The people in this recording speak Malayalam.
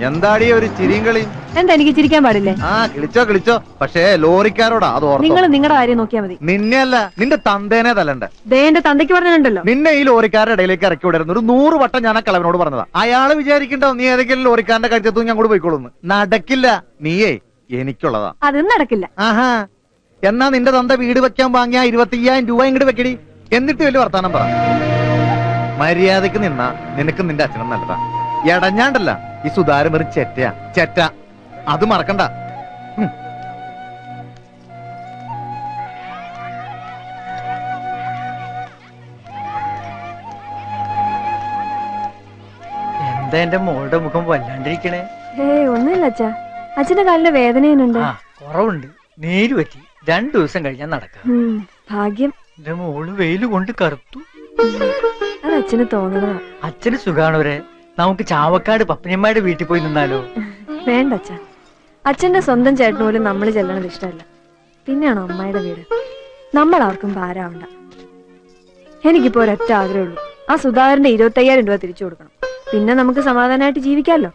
എന്താടി ഒരു ചിരിയും കളിയും? എന്താ എനിക്ക് ചിരിക്കാൻ പാടില്ലേ? കിളിച്ചോ. പക്ഷേ ലോറിക്കാരോടാ അത് ഓർത്തോ. നിങ്ങൾ നിങ്ങളുടെ കാര്യം നോക്കിയാ മതി. നിന്നെ അല്ല, നിന്റെ തന്തേനെ തല്ലണ്ടേ. എന്റെ തന്തയ്ക്ക് പറഞ്ഞിട്ടുണ്ടല്ലോ, നിന്നെ ഈ ലോറിക്കാരുടെ ഇടയിലേക്ക് ഇറക്കി വിടരുന്നു. ഒരു 100 വട്ടം ഞാൻ ആ കളവനോട് പറഞ്ഞതാ. അയാള് വിചാരിക്കണ്ടോ നീ ഏതെങ്കിലും ലോറിക്കാരന്റെ കഴുത്തു ഞാൻ കൂടെ പോയിക്കോളൂന്ന്. നടക്കില്ല. നീയേ എനിക്കുള്ളതാ. അതും നടക്കില്ല. ആഹാ, എന്നാ നിന്റെ തന്ത വീട് വെക്കാൻ വാങ്ങിയ 25,000 രൂപ ഇങ്ങോട്ട് വെക്കടി. എന്നിട്ട് വലിയ വർത്താനം പറ. മര്യാദക്ക് നിന്നാ നിനക്ക് നിന്റെ അച്ഛനും നല്ലതാ. എടഞ്ഞാണ്ടല്ല ഈ സുധാരം വെറും ചെറ്റ. അത് മറക്കണ്ട. എന്താ എന്റെ മോളുടെ മുഖം വല്ലാണ്ടിരിക്കണേ? ഒന്നുമില്ല അച്ഛാ, അച്ഛന്റെ കാലിന്റെ വേദനയുണ്ട്. കുറവുണ്ട്, നീര് പറ്റി. 2 ദിവസം കഴിഞ്ഞാൽ നടക്കാം. ഭാഗ്യം. എന്റെ മോള് വെയില് കൊണ്ട് കറുത്തു. അത് അച്ഛന് തോന്നണതാ. അച്ഛന് സുഖാണവരെ. നമുക്ക് ചാവക്കാട് പപ്പനിയമ്മയുടെ വീട്ടിൽ പോയി നിന്നാലോ? വേണ്ട അച്ഛാ, അച്ഛന്റെ സ്വന്തം ചേട്ടന് പോലും നമ്മൾ ചെല്ലണത് ഇഷ്ടമല്ല. പിന്നെയാണോ അമ്മയുടെ വീട്? നമ്മൾ ആർക്കും ഭാരമാവണ്ട. എനിക്കിപ്പോ ഒരൊറ്റ ആഗ്രഹമുള്ളൂ, ആ സുധാകരന്റെ 25,000 രൂപ തിരിച്ചു കൊടുക്കണം. പിന്നെ നമുക്ക് സമാധാനമായിട്ട് ജീവിക്കാമല്ലോ.